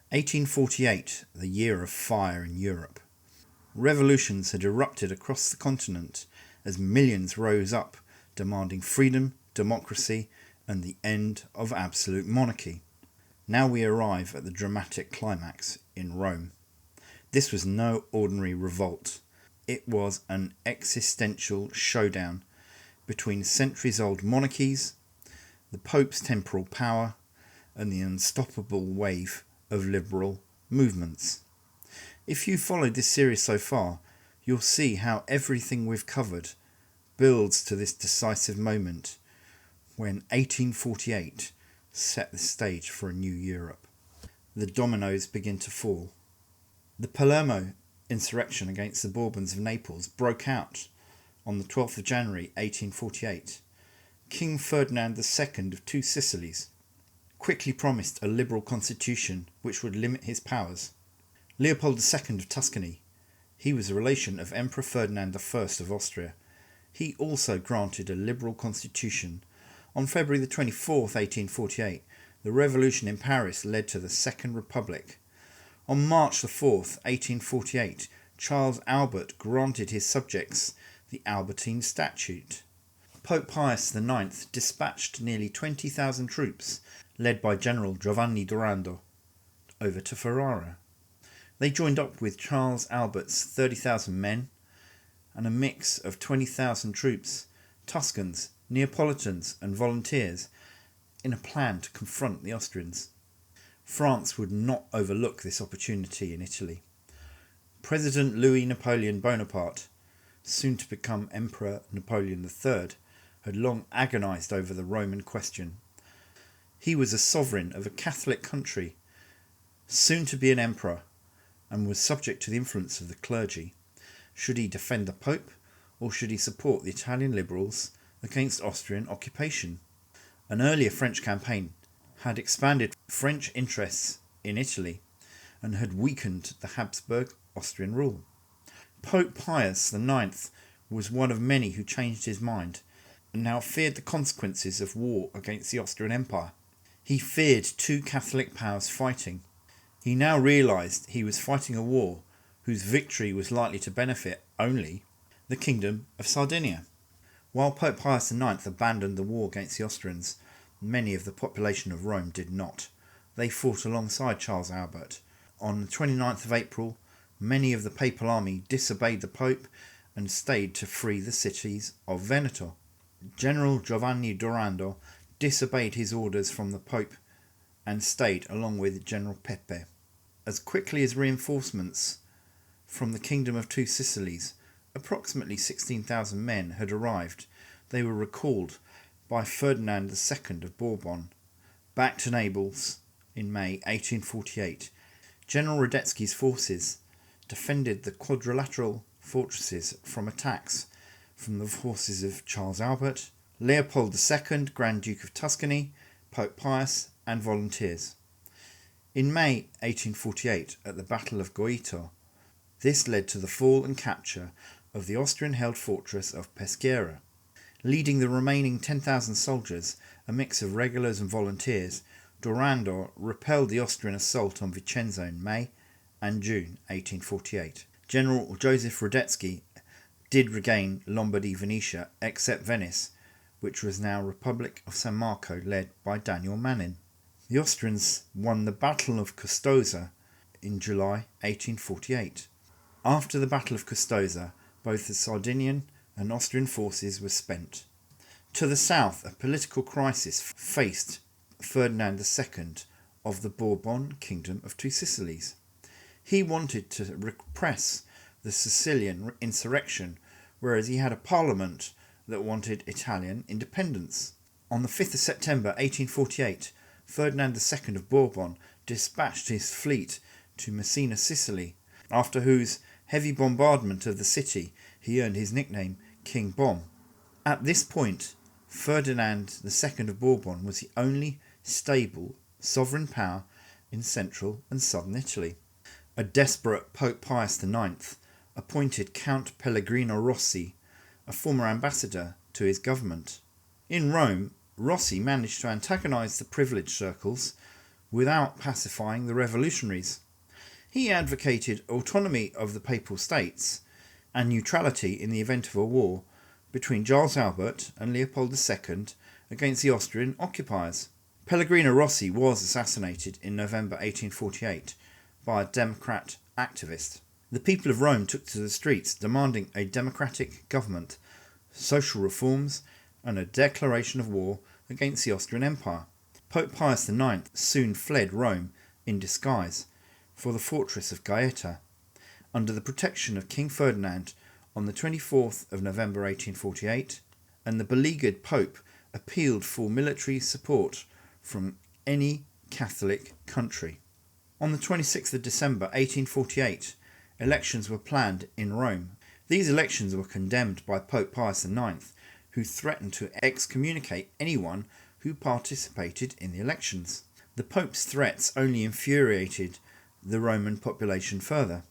1848, the year of fire in Europe. Revolutions had erupted across the continent as millions rose up demanding freedom, democracy, and the end of absolute monarchy. Now we arrive at the dramatic climax in Rome. This was no ordinary revolt. It was an existential showdown between centuries-old monarchies, the Pope's temporal power, and the unstoppable wave of liberal movements. If you followed this series so far, you'll see how everything we've covered builds to this decisive moment when 1848 set the stage for a new Europe. The dominoes begin to fall. The Palermo insurrection against the Bourbons of Naples broke out on the 12th of January 1848. King Ferdinand II of Two Sicilies quickly promised a liberal constitution which would limit his powers. Leopold II of Tuscany, he was a relation of Emperor Ferdinand I of Austria. He also granted a liberal constitution. On February the 24th, 1848, the revolution in Paris led to the Second Republic. On March the 4th, 1848, Charles Albert granted his subjects the Albertine Statute. Pope Pius IX dispatched nearly 20,000 troops, led by General Giovanni Durando, over to Ferrara. They joined up with Charles Albert's 30,000 men and a mix of 20,000 troops, Tuscans, Neapolitans and volunteers in a plan to confront the Austrians. France would not overlook this opportunity in Italy. President Louis Napoleon Bonaparte, soon to become Emperor Napoleon III, had long agonised over the Roman question. He was a sovereign of a Catholic country, soon to be an emperor, and was subject to the influence of the clergy. Should he defend the Pope, or should he support the Italian liberals against Austrian occupation? An earlier French campaign had expanded French interests in Italy and had weakened the Habsburg Austrian rule. Pope Pius IX was one of many who changed his mind and now feared the consequences of war against the Austrian Empire. He feared two Catholic powers fighting. He now realised he was fighting a war whose victory was likely to benefit only the Kingdom of Sardinia. While Pope Pius IX abandoned the war against the Austrians, many of the population of Rome did not. They fought alongside Charles Albert. On the 29th of April, many of the papal army disobeyed the Pope and stayed to free the cities of Veneto. General Giovanni Durando disobeyed his orders from the Pope and stayed along with General Pepe. As quickly as reinforcements from the Kingdom of Two Sicilies, approximately 16,000 men, had arrived, they were recalled by Ferdinand II of Bourbon back to Naples in May 1848. General Radetzky's forces defended the quadrilateral fortresses from attacks from the forces of Charles Albert, Leopold II, Grand Duke of Tuscany, Pope Pius, and volunteers. In May 1848, at the Battle of Goito, this led to the fall and capture of the Austrian-held fortress of Peschiera. Leading the remaining 10,000 soldiers, a mix of regulars and volunteers, Durando repelled the Austrian assault on Vicenza in May and June 1848. General Joseph Radetzky did regain Lombardy Venetia, except Venice, which was now Republic of San Marco, led by Daniel Manin. The Austrians won the Battle of Custoza in July 1848. After the Battle of Custoza, both the Sardinian and Austrian forces were spent. To the south, a political crisis faced Ferdinand II of the Bourbon Kingdom of Two Sicilies. He wanted to repress the Sicilian insurrection, whereas he had a parliament that wanted Italian independence. On the 5th of September 1848, Ferdinand II of Bourbon dispatched his fleet to Messina, Sicily, after whose heavy bombardment of the city he earned his nickname King Bomb. At this point, Ferdinand II of Bourbon was the only stable sovereign power in central and southern Italy. A desperate Pope Pius IX appointed Count Pellegrino Rossi, a former ambassador, to his government. In Rome, Rossi managed to antagonise the privileged circles without pacifying the revolutionaries. He advocated autonomy of the Papal States and neutrality in the event of a war between Charles Albert and Leopold II against the Austrian occupiers. Pellegrino Rossi was assassinated in November 1848 by a Democrat activist. The people of Rome took to the streets demanding a democratic government, social reforms, and a declaration of war against the Austrian Empire. Pope Pius IX soon fled Rome in disguise for the fortress of Gaeta, under the protection of King Ferdinand on the 24th of November 1848, and the beleaguered Pope appealed for military support from any Catholic country. On the 26th of December 1848, elections were planned in Rome. These elections were condemned by Pope Pius IX, who threatened to excommunicate anyone who participated in the elections. The Pope's threats only infuriated the Roman population further.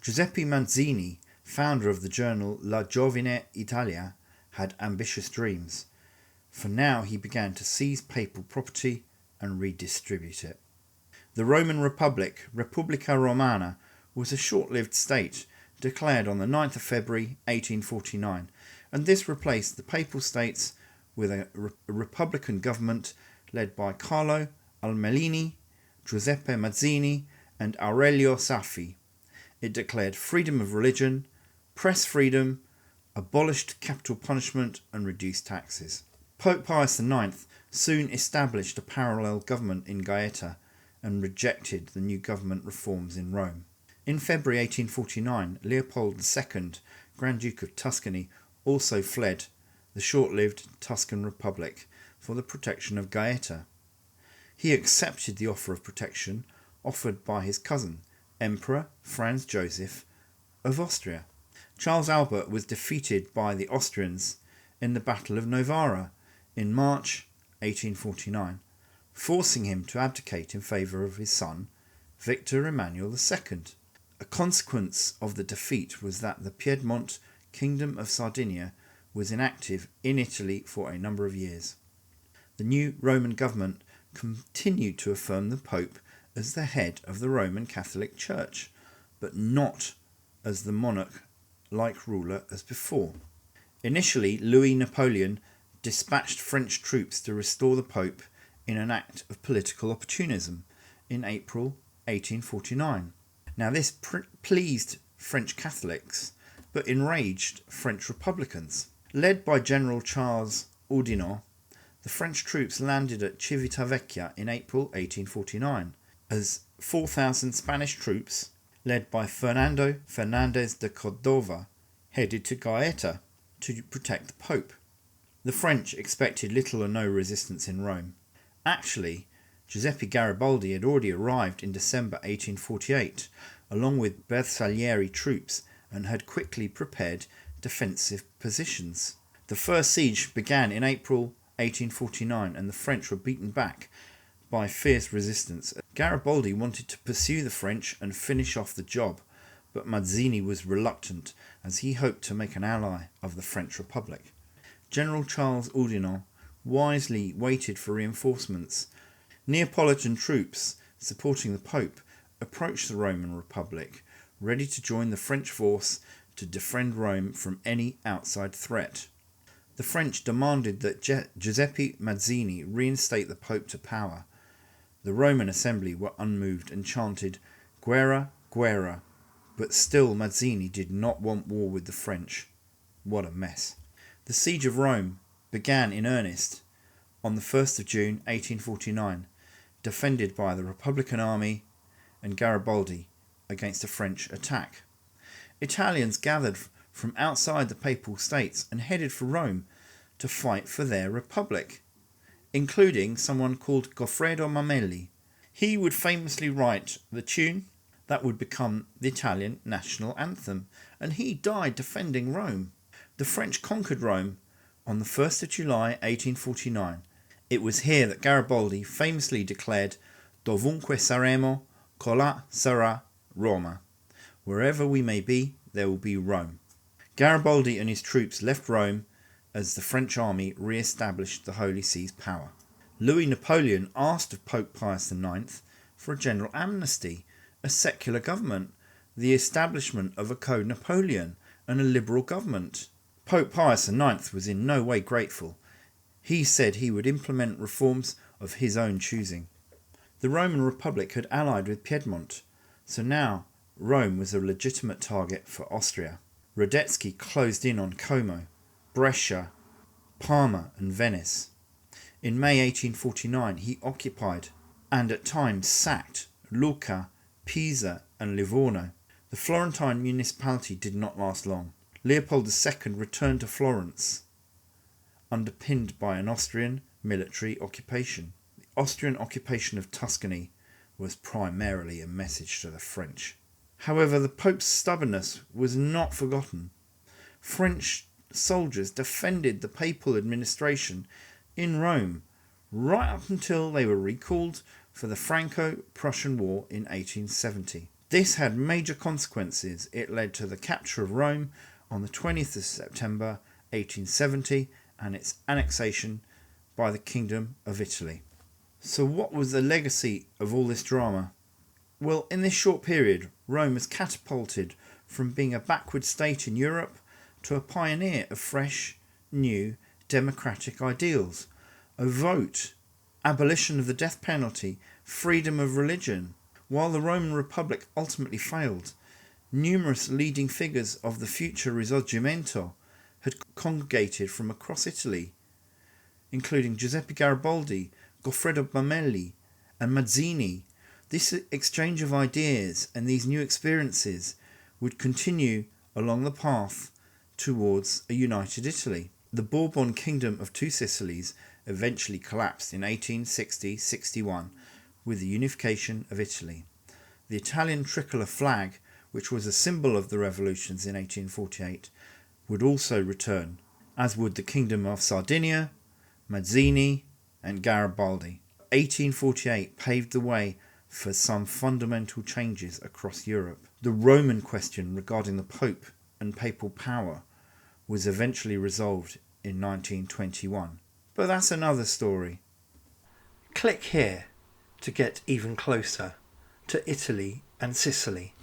Giuseppe Mazzini, founder of the journal La Giovine Italia, had ambitious dreams, for now he began to seize papal property and redistribute it. The Roman Republic, Repubblica Romana, was a short-lived state declared on the 9th of February 1849, and this replaced the Papal States with a republican government led by Carlo Amelini, Giuseppe Mazzini, and Aurelio Saffi. It declared freedom of religion, press freedom, abolished capital punishment, and reduced taxes. Pope Pius IX soon established a parallel government in Gaeta and rejected the new government reforms in Rome. In February 1849, Leopold II, Grand Duke of Tuscany, also fled the short-lived Tuscan Republic for the protection of Gaeta. He accepted the offer of protection offered by his cousin, Emperor Franz Joseph of Austria. Charles Albert was defeated by the Austrians in the Battle of Novara in March 1849, forcing him to abdicate in favour of his son, Victor Emmanuel II. A consequence of the defeat was that the Piedmont Kingdom of Sardinia was inactive in Italy for a number of years. The new Roman government continued to affirm the Pope as the head of the Roman Catholic Church, but not as the monarch-like ruler as before. Initially, Louis Napoleon dispatched French troops to restore the Pope in an act of political opportunism in April 1849. Now this pleased French Catholics, but enraged French Republicans. Led by General Charles Oudinot, the French troops landed at Civitavecchia in April 1849, as 4,000 Spanish troops, led by Fernando Fernandez de Cordova, headed to Gaeta to protect the Pope. The French expected little or no resistance in Rome. Actually, Giuseppe Garibaldi had already arrived in December 1848, along with Bersaglieri troops, and had quickly prepared defensive positions. The first siege began in April 1849, and the French were beaten back by fierce resistance. Garibaldi wanted to pursue the French and finish off the job, but Mazzini was reluctant, as he hoped to make an ally of the French Republic. General Charles Oudinot wisely waited for reinforcements. Neapolitan troops supporting the Pope approached the Roman Republic, ready to join the French force to defend Rome from any outside threat. The French demanded that Giuseppe Mazzini reinstate the Pope to power. The Roman assembly were unmoved and chanted "Guerra, guerra," but still Mazzini did not want war with the French. What a mess. The siege of Rome began in earnest on the 1st of June 1849, defended by the Republican army and Garibaldi against a French attack. Italians gathered from outside the Papal States and headed for Rome to fight for their republic, including someone called Goffredo Mameli. He would famously write the tune that would become the Italian national anthem, and he died defending Rome. The French conquered Rome on the 1st of July 1849. It was here that Garibaldi famously declared "Dovunque saremo, colà sarà Roma." Wherever we may be, there will be Rome. Garibaldi and his troops left Rome as the French army re-established the Holy See's power. Louis Napoleon asked of Pope Pius IX for a general amnesty, a secular government, the establishment of a Code Napoleon, and a liberal government. Pope Pius IX was in no way grateful. He said he would implement reforms of his own choosing. The Roman Republic had allied with Piedmont, so now Rome was a legitimate target for Austria. Radetzky closed in on Como, Brescia, Parma and Venice. In May 1849 he occupied and at times sacked Lucca, Pisa and Livorno. The Florentine municipality did not last long. Leopold II returned to Florence, underpinned by an Austrian military occupation. The Austrian occupation of Tuscany was primarily a message to the French. However, the Pope's stubbornness was not forgotten. French soldiers defended the papal administration in Rome right up until they were recalled for the Franco-Prussian War in 1870. This had major consequences. It led to the capture of Rome on the 20th of September 1870 and its annexation by the Kingdom of Italy. So what was the legacy of all this drama? Well, in this short period, Rome was catapulted from being a backward state in Europe to a pioneer of fresh, new, democratic ideals. A vote, abolition of the death penalty, freedom of religion. While the Roman Republic ultimately failed, numerous leading figures of the future Risorgimento had congregated from across Italy, including Giuseppe Garibaldi, Goffredo Bamelli, and Mazzini. This exchange of ideas and these new experiences would continue along the path towards a united Italy. The Bourbon Kingdom of Two Sicilies eventually collapsed in 1860-61 with the unification of Italy. The Italian tricolour flag, which was a symbol of the revolutions in 1848, would also return, as would the Kingdom of Sardinia, Mazzini and Garibaldi. 1848 paved the way for some fundamental changes across Europe. The Roman question regarding the Pope and papal power was eventually resolved in 1921. But that's another story. Click here to get even closer to Italy and Sicily.